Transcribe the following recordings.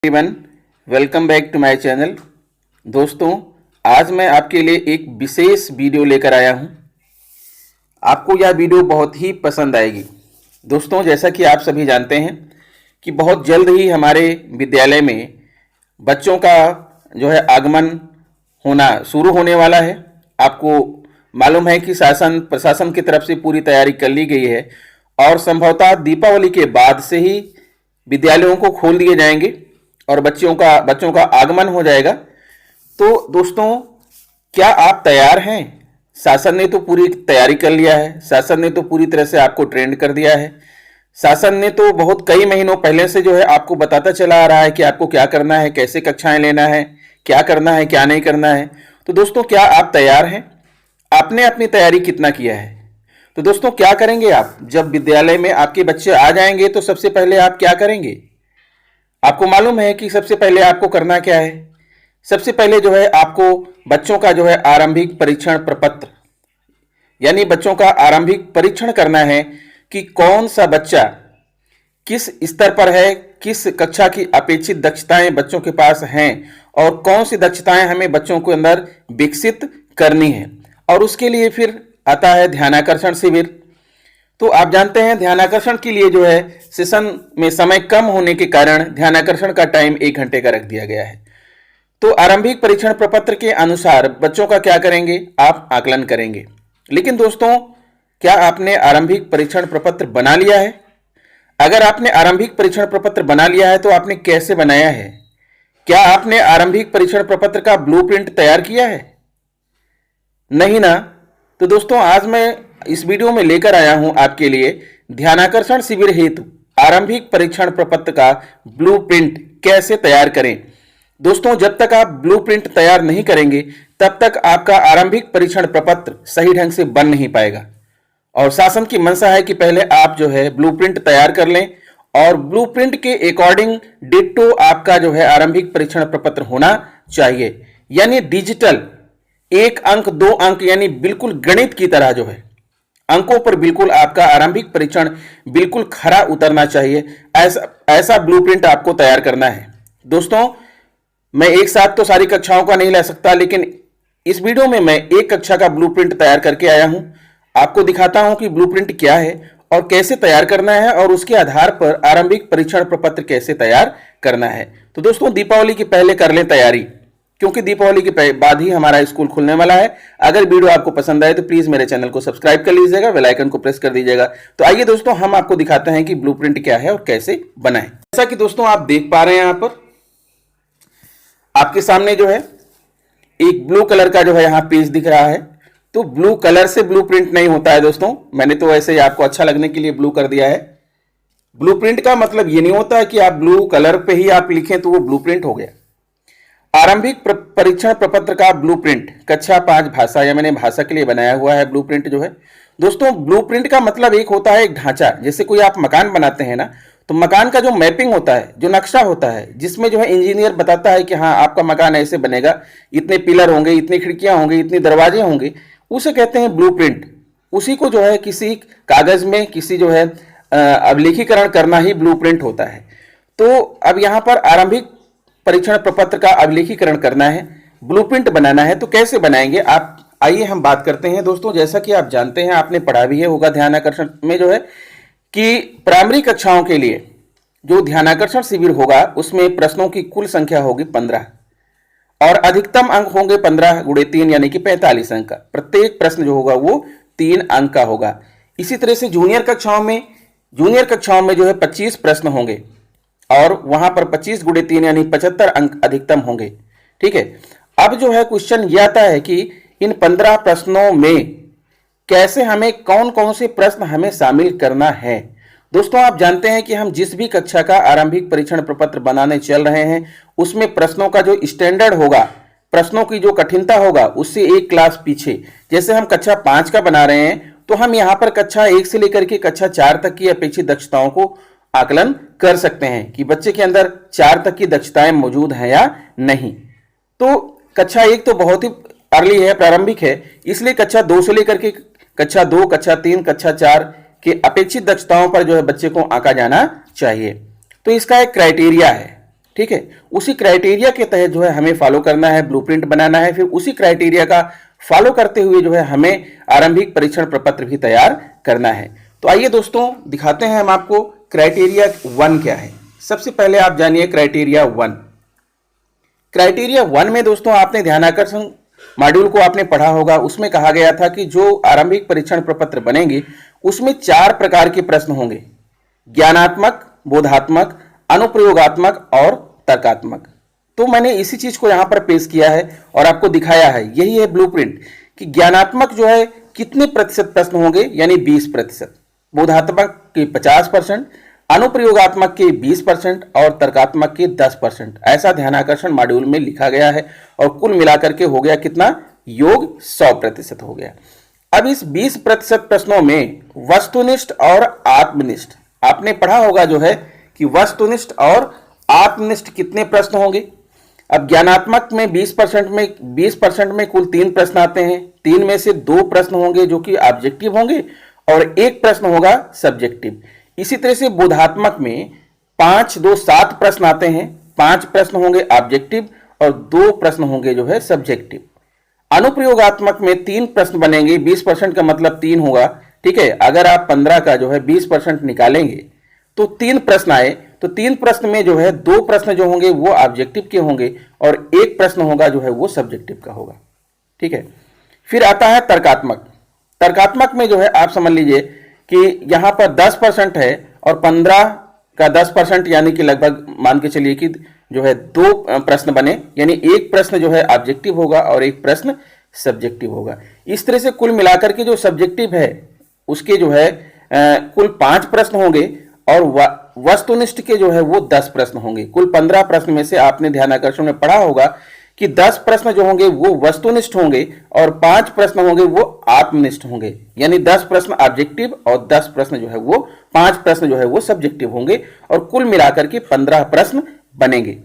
Everyone, welcome back to my channel. दोस्तों, आज मैं आपके लिए एक विशेष वीडियो लेकर आया हूं। आपको यह वीडियो बहुत ही पसंद आएगी। दोस्तों, जैसा कि आप सभी जानते हैं कि बहुत जल्द ही हमारे विद्यालय में बच्चों का जो है आगमन होना शुरू होने वाला है। आपको मालूम है कि शासन प्रशासन की तरफ से पूरी तैयारी कर ली गई है और संभवतः दीपावली के बाद से ही विद्यालयों को खोल दिए जाएंगे और बच्चों का आगमन हो जाएगा। तो दोस्तों, क्या आप तैयार हैं? शासन ने तो पूरी तैयारी कर लिया है। शासन ने तो पूरी तरह से आपको ट्रेंड कर दिया है। शासन ने तो बहुत कई महीनों पहले से जो है आपको बताता चला आ रहा है कि आपको क्या करना है, कैसे कक्षाएं लेना है, क्या करना है, क्या नहीं करना है। तो दोस्तों, क्या आप तैयार हैं? आपने अपनी तैयारी कितना किया है? तो दोस्तों, क्या करेंगे आप जब विद्यालय में आपके बच्चे आ जाएंगे? तो सबसे पहले आप क्या करेंगे? आपको मालूम है कि सबसे पहले आपको करना क्या है? सबसे पहले जो है आपको बच्चों का जो है आरंभिक परीक्षण प्रपत्र यानी बच्चों का आरंभिक परीक्षण करना है कि कौन सा बच्चा किस स्तर पर है, किस कक्षा की अपेक्षित दक्षताएं बच्चों के पास हैं और कौन सी दक्षताएं हमें बच्चों के अंदर विकसित करनी है। और उसके लिए फिर आता है ध्यानाकर्षण शिविर। तो आप जानते हैं ध्यानाकर्षण के लिए जो है सेशन में समय कम होने के कारण ध्यानाकर्षण का टाइम 1 घंटे का रख दिया गया है। तो आरंभिक परीक्षण प्रपत्र के अनुसार बच्चों का क्या करेंगे? आप आकलन करेंगे। लेकिन दोस्तों, क्या आपने आरंभिक परीक्षण प्रपत्र बना लिया है? अगर आपने आरंभिक परीक्षण प्रपत्र बना लिया है तो आपने कैसे बनाया है? क्या आपने आरंभिक परीक्षण प्रपत्र का ब्लूप्रिंट तैयार किया है? नहीं ना। तो दोस्तों, आज मैं इस वीडियो में लेकर आया हूं आपके लिए ध्यानाकर्षण शिविर हेतु आरंभिक परीक्षण प्रपत्र का ब्लूप्रिंट कैसे तैयार करें। दोस्तों, जब तक आप ब्लूप्रिंट तैयार नहीं करेंगे तब तक आपका आरंभिक परीक्षण प्रपत्र सही ढंग से बन नहीं पाएगा। और शासन की मंशा है कि पहले आप जो है ब्लूप्रिंट तैयार कर लें और ब्लूप्रिंट के अकॉर्डिंग डिट्टो आपका जो है आरंभिक परीक्षण प्रपत्र होना चाहिए। यानी डिजिटल 1 अंक 2 अंक यानी बिल्कुल गणित की तरह जो है अंकों पर बिल्कुल आपका आरंभिक परीक्षण बिल्कुल खरा उतरना चाहिए। ऐसा ब्लूप्रिंट आपको तैयार करना है। दोस्तों, मैं एक साथ तो सारी कक्षाओं का नहीं ला सकता, लेकिन इस वीडियो में मैं एक कक्षा का ब्लूप्रिंट तैयार करके आया हूं। आपको दिखाता हूं कि ब्लूप्रिंट क्या है और कैसे तैयार करना है और उसके आधार पर आरंभिक परीक्षण प्रपत्र कैसे तैयार करना है। तो दोस्तों, दीपावली के पहले कर लें तैयारी, क्योंकि दीपावली के बाद ही हमारा स्कूल खुलने वाला है। अगर वीडियो आपको पसंद आए तो प्लीज मेरे चैनल को सब्सक्राइब कर लीजिएगा, बेल आइकन को प्रेस कर दीजिएगा। तो आइए दोस्तों, हम आपको दिखाते हैं कि ब्लूप्रिंट क्या है और कैसे बनाएं। जैसा कि दोस्तों आप देख पा रहे हैं, यहां पर आपके सामने जो है एक ब्लू कलर का जो है यहां पेज दिख रहा है। तो ब्लू कलर से ब्लूप्रिंट नहीं होता है दोस्तों, मैंने तो ऐसे ही आपको अच्छा लगने के लिए ब्लू कर दिया है। ब्लूप्रिंट का मतलब ये नहीं होता है कि आप ब्लू कलर पे ही आप लिखें तो वो ब्लूप्रिंट हो गया। आरंभिक परीक्षण प्रपत्र का ब्लूप्रिंट कक्षा 5 भाषा, या मैंने भाषा के लिए बनाया हुआ है ब्लूप्रिंट जो है। दोस्तों, ब्लूप्रिंट का मतलब एक होता है एक ढांचा। जैसे कोई आप मकान बनाते हैं ना, तो मकान का जो मैपिंग होता है, जो नक्शा होता है, जिसमें जो है इंजीनियर बताता है कि हाँ आपका मकान ऐसे बनेगा, इतने पिलर होंगे, इतनी खिड़कियां होंगी, इतने दरवाजे होंगे, उसे कहते हैं ब्लूप्रिंट। उसी को जो है किसी कागज में किसी जो है अभिलेखीकरण करना ही ब्लूप्रिंट होता है। तो अब यहाँ पर आरंभिक परीक्षण प्रपत्र का अभिलेखीकरण करना है, ब्लूप्रिंट बनाना है। तो कैसे बनाएंगे आप, आइए हम बात करते हैं। दोस्तों, जैसा कि आप जानते हैं, आपने पढ़ा भी है होगा ध्यानाकर्षण में जो है कि प्राइमरी कक्षाओं के लिए जो ध्यानाकर्षण शिविर होगा उसमें प्रश्नों की कुल संख्या होगी 15 और अधिकतम अंक होंगे 15 × 3 यानी कि 45 अंक का। प्रत्येक प्रश्न जो होगा वो 3 अंक का होगा। इसी तरह से जूनियर कक्षाओं में जो है 25 प्रश्न होंगे और वहां पर 25 × 3 यानी 75 अंक अधिकतम होंगे। ठीक है। अब जो है क्वेश्चन यह आता है कि इन 15 प्रश्नों में कैसे हमें कौन कौन से प्रश्न हमें शामिल करना है। दोस्तों, आप जानते हैं कि हम जिस भी कक्षा का आरंभिक परीक्षण प्रपत्र बनाने चल रहे हैं उसमें प्रश्नों का जो स्टैंडर्ड होगा, प्रश्नों की जो कठिनता होगा, उससे एक क्लास पीछे। जैसे हम कक्षा 5 का बना रहे हैं तो हम यहाँ पर कक्षा 1 से लेकर के कक्षा 4 तक की अपेक्षित दक्षताओं को आकलन कर सकते हैं कि बच्चे के अंदर 4 तक की दक्षताएं मौजूद हैं या नहीं। तो कक्षा 1 तो बहुत ही अर्ली है, प्रारंभिक है, इसलिए कक्षा 2 से लेकर के कक्षा 2, कक्षा 3, कक्षा 4 के अपेक्षित दक्षताओं पर जो है बच्चे को आंका जाना चाहिए। तो इसका एक क्राइटेरिया है। ठीक है, उसी क्राइटेरिया के तहत जो है हमें फॉलो करना है, ब्लूप्रिंट बनाना है, फिर उसी क्राइटेरिया का फॉलो करते हुए जो है हमें आरंभिक परीक्षण प्रपत्र भी तैयार करना है। तो आइए दोस्तों दिखाते हैं हम आपको क्राइटेरिया 1 क्या है। सबसे पहले आप जानिए क्राइटेरिया 1। क्राइटेरिया 1 में दोस्तों आपने ध्यानाकर्षण मॉड्यूल को आपने पढ़ा होगा, उसमें कहा गया था कि जो आरंभिक परीक्षण प्रपत्र बनेंगे उसमें 4 प्रकार के प्रश्न होंगे, ज्ञानात्मक, बोधात्मक, अनुप्रयोगात्मक और तर्कात्मक। तो मैंने इसी चीज को यहां पर पेश किया है और आपको दिखाया है, यही है ब्लूप्रिंट कि ज्ञानात्मक जो है कितने प्रतिशत प्रश्न होंगे, यानी 20%, बोधात्मक के 50%, अनुप्रयोगात्मक के 20% और तर्कात्मक के 10%। ऐसा ध्यानाकर्षण मॉड्यूल में लिखा गया है और कुल मिलाकर के हो गया कितना, योग 100% हो गया। अब इस 20% प्रश्नों में वस्तुनिष्ठ और आत्मनिष्ठ आपने पढ़ा होगा जो है कि वस्तुनिष्ठ और आत्मनिष्ठ कितने प्रश्न होंगे। अब ज्ञानात्मक में 20% में कुल 3 प्रश्न आते हैं, 3 में से 2 प्रश्न होंगे जो कि ऑब्जेक्टिव होंगे और 1 प्रश्न होगा सब्जेक्टिव। इसी तरह से बोधात्मक में 5, 2, 7 प्रश्न आते हैं, 5 प्रश्न होंगे ऑब्जेक्टिव और 2 प्रश्न होंगे जो है सब्जेक्टिव। अनुप्रयोगात्मक में 3 प्रश्न बनेंगे, 20% का मतलब 3 होगा, ठीक है। अगर आप 15 का जो है 20% निकालेंगे तो 3 प्रश्न आए, तो 3 प्रश्न में जो है 2 प्रश्न जो होंगे वो ऑब्जेक्टिव के होंगे और 1 प्रश्न होगा जो है वो सब्जेक्टिव का होगा, ठीक है। फिर आता है तर्कात्मक। तर्कात्मक में जो है आप समझ लीजिए कि यहां पर 10% है और 15 का 10% यानी कि लगभग मान के चलिए कि जो है 2 प्रश्न बने, यानी 1 प्रश्न जो है ऑब्जेक्टिव होगा और 1 प्रश्न सब्जेक्टिव होगा। इस तरह से कुल मिलाकर के जो सब्जेक्टिव है उसके जो है कुल 5 प्रश्न होंगे और वस्तुनिष्ठ के जो है वो 10 प्रश्न होंगे। कुल 15 प्रश्न में से आपने ध्यानाकर्षण में पढ़ा होगा कि 10 प्रश्न जो होंगे वो वस्तुनिष्ठ होंगे और 5 प्रश्न होंगे वो आत्मनिष्ठ होंगे, यानी 10 प्रश्न ऑब्जेक्टिव और 10 प्रश्न जो है वो 5 प्रश्न जो है वो सब्जेक्टिव होंगे और कुल मिलाकर के 15 प्रश्न बनेंगे।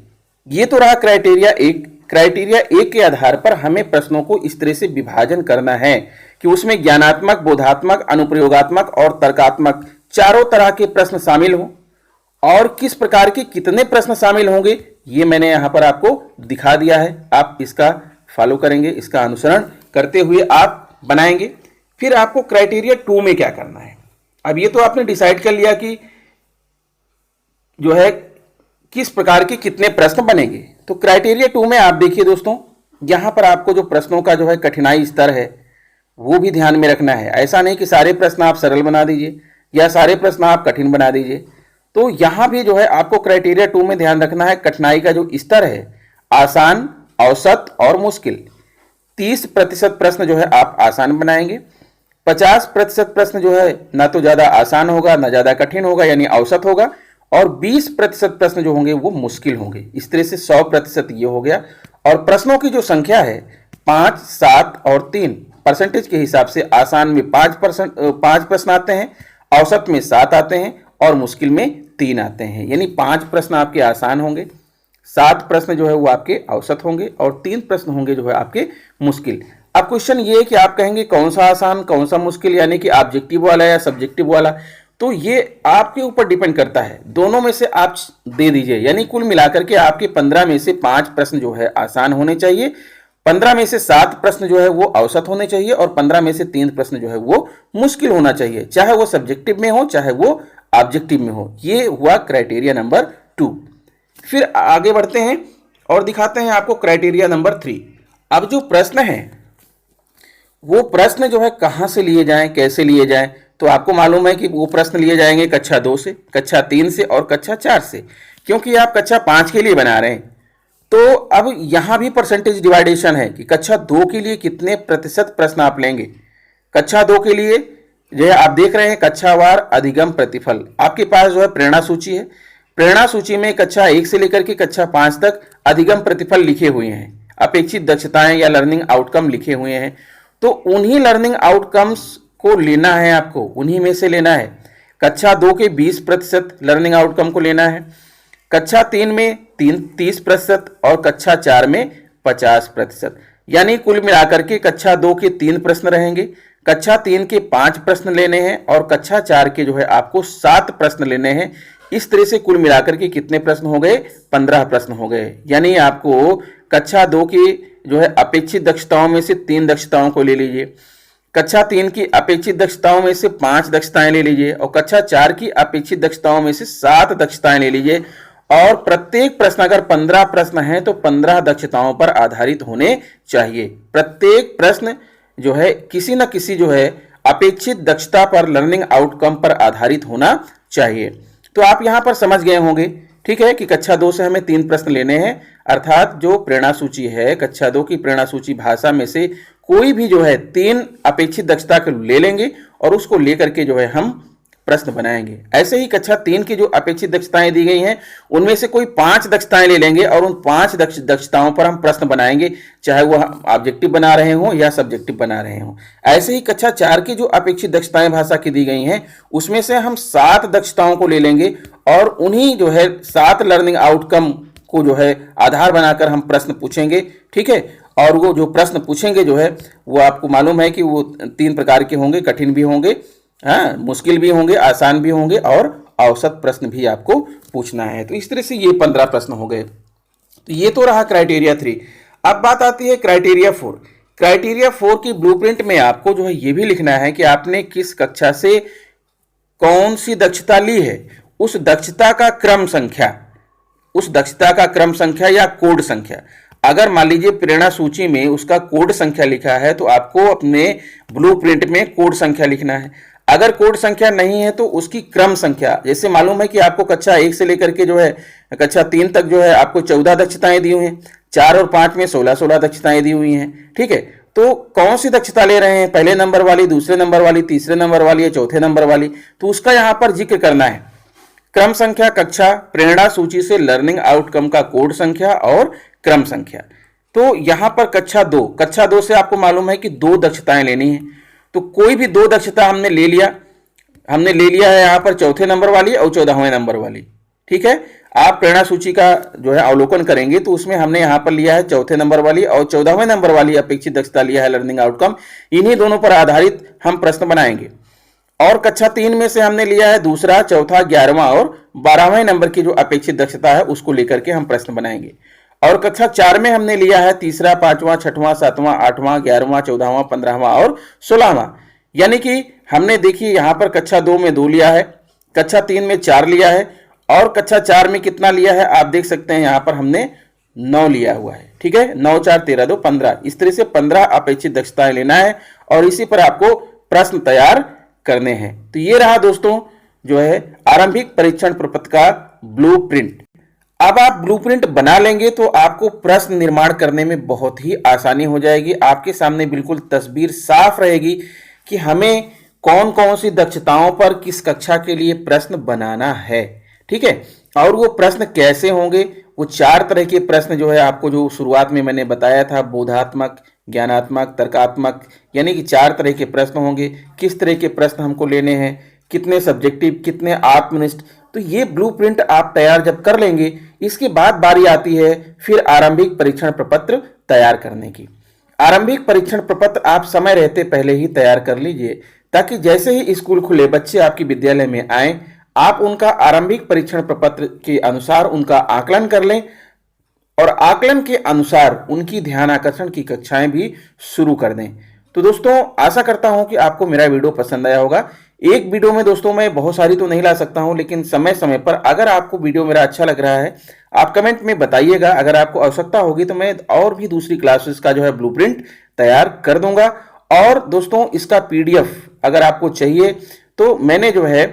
ये तो रहा क्राइटेरिया 1। क्राइटेरिया 1 के आधार पर हमें प्रश्नों को इस तरह से विभाजन करना है कि उसमें ज्ञानात्मक, बोधात्मक, अनुप्रयोगात्मक और तर्कात्मक चारों तरह के प्रश्न शामिल हों और किस प्रकार के कितने प्रश्न शामिल होंगे ये मैंने यहां पर आपको दिखा दिया है। आप इसका फॉलो करेंगे, इसका अनुसरण करते हुए आप बनाएंगे। फिर आपको क्राइटेरिया 2 में क्या करना है। अब ये तो आपने डिसाइड कर लिया कि जो है किस प्रकार के कितने प्रश्न बनेंगे। तो क्राइटेरिया 2 में आप देखिए दोस्तों, यहां पर आपको जो प्रश्नों का जो है कठिनाई स्तर है वो भी ध्यान में रखना है। ऐसा नहीं कि सारे प्रश्न आप सरल बना दीजिए या सारे प्रश्न आप कठिन बना दीजिए। तो यहां भी जो है आपको क्राइटेरिया 2 में ध्यान रखना है कठिनाई का जो स्तर है, आसान, औसत और मुश्किल। 30% प्रश्न जो है आप आसान बनाएंगे, 50% प्रश्न जो है ना तो ज्यादा आसान होगा ना ज्यादा कठिन होगा, यानी औसत होगा, और 20% प्रश्न जो होंगे वो मुश्किल होंगे। इस तरह से 100% ये हो गया। और प्रश्नों की जो संख्या है 5, 7 और 3 परसेंटेज के हिसाब से आसान में 5 प्रश्न आते हैं, औसत में 7 आते हैं और मुश्किल में 3 आते हैं। यानी 5 प्रश्न आपके आसान होंगे, 7 प्रश्न जो है वो आपके औसत होंगे और 3 प्रश्न होंगे जो है आपके मुश्किल। अब क्वेश्चन ये है कि आप कहेंगे कौन सा आसान कौन सा मुश्किल, यानी कि ऑब्जेक्टिव वाला या सब्जेक्टिव वाला। तो ये आपके ऊपर डिपेंड करता है, दोनों में से आप दे दीजिए। यानी कुल मिलाकर के आपके 15 में से 5 प्रश्न जो है आसान होने चाहिए, 15 में से 7 प्रश्न जो है वो औसत होने चाहिए और 15 में से 3 प्रश्न जो है वो मुश्किल होना चाहिए, चाहे वो सब्जेक्टिव में हो चाहे वो ऑब्जेक्टिव में हो। ये हुआ क्राइटेरिया नंबर 2। फिर आगे बढ़ते हैं और दिखाते हैं आपको क्राइटेरिया नंबर 3। अब जो प्रश्न है वो प्रश्न जो है कहां से लिए जाएं, कैसे लिए जाएं। तो आपको मालूम है कि वो प्रश्न लिए जाएंगे कक्षा 2 से, कक्षा 3 से और कक्षा 4 से, क्योंकि आप कक्षा 5 के लिए बना रहे हैं। तो अब यहां भी परसेंटेज डिवाइडेशन है कि कक्षा 2 के लिए कितने प्रतिशत प्रश्न आप लेंगे। कक्षा 2 के लिए जो है आप देख रहे हैं कक्षावार अधिगम प्रतिफल, आपके पास जो है प्रेरणा सूची है। प्रेरणा सूची में कक्षा 1 से लेकर के कक्षा 5 तक अधिगम प्रतिफल लिखे हुए हैं, अपेक्षित दक्षताएं या लर्निंग आउटकम लिखे हुए हैं। तो उन्हीं लर्निंग आउटकम्स को लेना है, आपको उन्हीं में से लेना है। कक्षा 2 के 20% लर्निंग आउटकम को लेना है, कक्षा 3 में 30% और कक्षा 4 में 50%। यानी कुल मिलाकर के कक्षा 2 के 3 प्रश्न रहेंगे, कक्षा 3 के 5 प्रश्न लेने हैं और कक्षा 4 के जो है आपको 7 प्रश्न लेने हैं। इस तरह से कुल मिलाकर के कितने प्रश्न हो गए? 15 प्रश्न हो गए। यानी आपको कक्षा 2 की जो है अपेक्षित दक्षताओं में से 3 दक्षताओं को ले लीजिए, कक्षा 3 की अपेक्षित दक्षताओं में से 5 दक्षताएं ले लीजिए और कक्षा 4 की अपेक्षित दक्षताओं में से 7 दक्षताएं ले लीजिए। और प्रत्येक प्रश्न अगर 15 प्रश्न हैं तो 15 दक्षताओं पर आधारित होने चाहिए। प्रत्येक प्रश्न जो है किसी न किसी जो है अपेक्षित दक्षता पर, लर्निंग आउटकम पर आधारित होना चाहिए। तो आप यहां पर समझ गए होंगे, ठीक है, कि कक्षा 2 से हमें 3 प्रश्न लेने हैं, अर्थात जो प्रेरणा सूची है कक्षा 2 की प्रेरणा सूची भाषा में से कोई भी जो है 3 अपेक्षित दक्षता के ले लेंगे और उसको लेकर के जो है हम प्रश्न बनाएंगे। ऐसे ही कक्षा 3 की जो अपेक्षित दक्षताएं दी गई हैं उनमें से कोई 5 दक्षताएं ले लेंगे और उन 5 दक्षताओं पर हम प्रश्न बनाएंगे, चाहे वह ऑब्जेक्टिव बना रहे हों या सब्जेक्टिव बना रहे हों। ऐसे ही कक्षा 4 की जो अपेक्षित दक्षताएं भाषा की दी गई हैं उसमें से हम 7 दक्षताओं को ले लेंगे और उन्हीं जो है 7 लर्निंग आउटकम को जो है आधार बनाकर हम प्रश्न पूछेंगे, ठीक है। और वो जो प्रश्न पूछेंगे जो है वो आपको मालूम है कि वो 3 प्रकार के होंगे, कठिन भी होंगे, हाँ, मुश्किल भी होंगे, आसान भी होंगे और औसत प्रश्न भी आपको पूछना है। तो इस तरह से ये 15 प्रश्न हो गए। तो ये तो रहा क्राइटेरिया 3। अब बात आती है क्राइटेरिया 4। क्राइटेरिया 4 की ब्लूप्रिंट में आपको जो है ये भी लिखना है कि आपने किस कक्षा से कौन सी दक्षता ली है, उस दक्षता का क्रम संख्या, उस दक्षता का क्रम संख्या या कोड संख्या। अगर मान लीजिए प्रेरणा सूची में उसका कोड संख्या लिखा है तो आपको अपने ब्लूप्रिंट में कोड संख्या लिखना है। अगर कोड संख्या नहीं है तो उसकी क्रम संख्या, जैसे मालूम है कि आपको कक्षा 1 से लेकर के जो है कक्षा 3 तक जो है आपको 14 दक्षताएं दी हुई हैं, 4 और 5 में 16-16 दक्षताएं दी हुई हैं, ठीक है। तो कौन सी दक्षता ले रहे हैं, पहले नंबर वाली, दूसरे नंबर वाली, तीसरे नंबर वाली या चौथे नंबर वाली, तो उसका यहाँ पर जिक्र करना है। क्रम संख्या, कक्षा, प्रेरणा सूची से लर्निंग आउटकम का कोड संख्या और क्रम संख्या। तो यहां पर कक्षा 2 से आपको मालूम है कि 2 दक्षताएं लेनी है, तो कोई भी 2 दक्षता हमने ले लिया है यहां पर चौथे नंबर वाली और 14वें नंबर वाली, ठीक है। आप प्रेरणा सूची का जो है अवलोकन करेंगे तो उसमें हमने यहां पर लिया है चौथे नंबर वाली और 14वें नंबर वाली अपेक्षित दक्षता लिया है लर्निंग आउटकम। इन्हीं दोनों पर आधारित हम प्रश्न बनाएंगे। और कक्षा 3 में से हमने लिया है दूसरा, चौथा, 11वां और 12वें नंबर की जो अपेक्षित दक्षता है उसको लेकर के हम प्रश्न बनाएंगे। और कक्षा 4 में हमने लिया है तीसरा, 5वां, 6वां, 7वां, 8वां, 11वां, 14वां, 15वां और 16वां। यानी कि हमने देखिए यहां पर कक्षा 2 में 2 लिया है, कक्षा 3 में 4 लिया है और कक्षा 4 में कितना लिया है आप देख सकते हैं, यहां पर हमने 9 लिया हुआ है, ठीक है। 9, 4, 13, 2, 15, इस तरह से 15 अपेक्षित दक्षताएं लेना है और इसी पर आपको प्रश्न तैयार करने हैं। तो ये रहा दोस्तों जो है आरंभिक परीक्षण प्रपत्र का ब्लूप्रिंट। अब आप ब्लूप्रिंट बना लेंगे तो आपको प्रश्न निर्माण करने में बहुत ही आसानी हो जाएगी। आपके सामने बिल्कुल तस्वीर साफ रहेगी कि हमें कौन कौन सी दक्षताओं पर किस कक्षा के लिए प्रश्न बनाना है, ठीक है। और वो प्रश्न कैसे होंगे, वो 4 तरह के प्रश्न जो है आपको जो शुरुआत में मैंने बताया था, बोधात्मक, ज्ञानात्मक, तर्कात्मक, यानी कि 4 तरह के प्रश्न होंगे। किस तरह के प्रश्न हमको लेने हैं, कितने सब्जेक्टिव, कितने आत्मनिष्ठ, तो ये ब्लूप्रिंट आप तैयार जब कर लेंगे इसके बाद बारी आती है फिर आरंभिक परीक्षण प्रपत्र तैयार करने की। आरंभिक परीक्षण प्रपत्र आप समय रहते पहले ही तैयार कर लीजिए ताकि जैसे ही स्कूल खुले बच्चे आपके विद्यालय में आए आप उनका आरंभिक परीक्षण प्रपत्र के अनुसार उनका आकलन कर लें और आकलन के अनुसार उनकी ध्यान आकर्षण की कक्षाएं भी शुरू कर दें। तो दोस्तों आशा करता हूं कि आपको मेरा वीडियो पसंद आया होगा। एक वीडियो में दोस्तों मैं बहुत सारी तो नहीं ला सकता हूं, लेकिन समय समय पर अगर आपको वीडियो मेरा अच्छा लग रहा है आप कमेंट में बताइएगा। अगर आपको आवश्यकता होगी तो मैं और भी दूसरी क्लासेस का जो है ब्लूप्रिंट तैयार कर दूंगा। और दोस्तों इसका PDF अगर आपको चाहिए तो मैंने जो है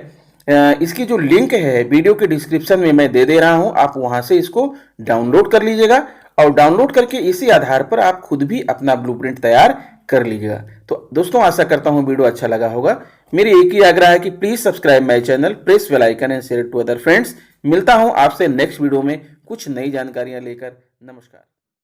इसकी जो लिंक है वीडियो के डिस्क्रिप्शन में मैं दे रहा हूं, आप वहां से इसको डाउनलोड कर लीजिएगा और डाउनलोड करके इसी आधार पर आप खुद भी अपना ब्लूप्रिंट तैयार कर लीजिएगा। तो दोस्तों आशा करता हूं वीडियो अच्छा लगा होगा। मेरी एक ही आग्रह है कि please subscribe my channel, press bell icon and share to other friends. मिलता हूं आपसे नेक्स्ट वीडियो में कुछ नई जानकारियां लेकर। नमस्कार।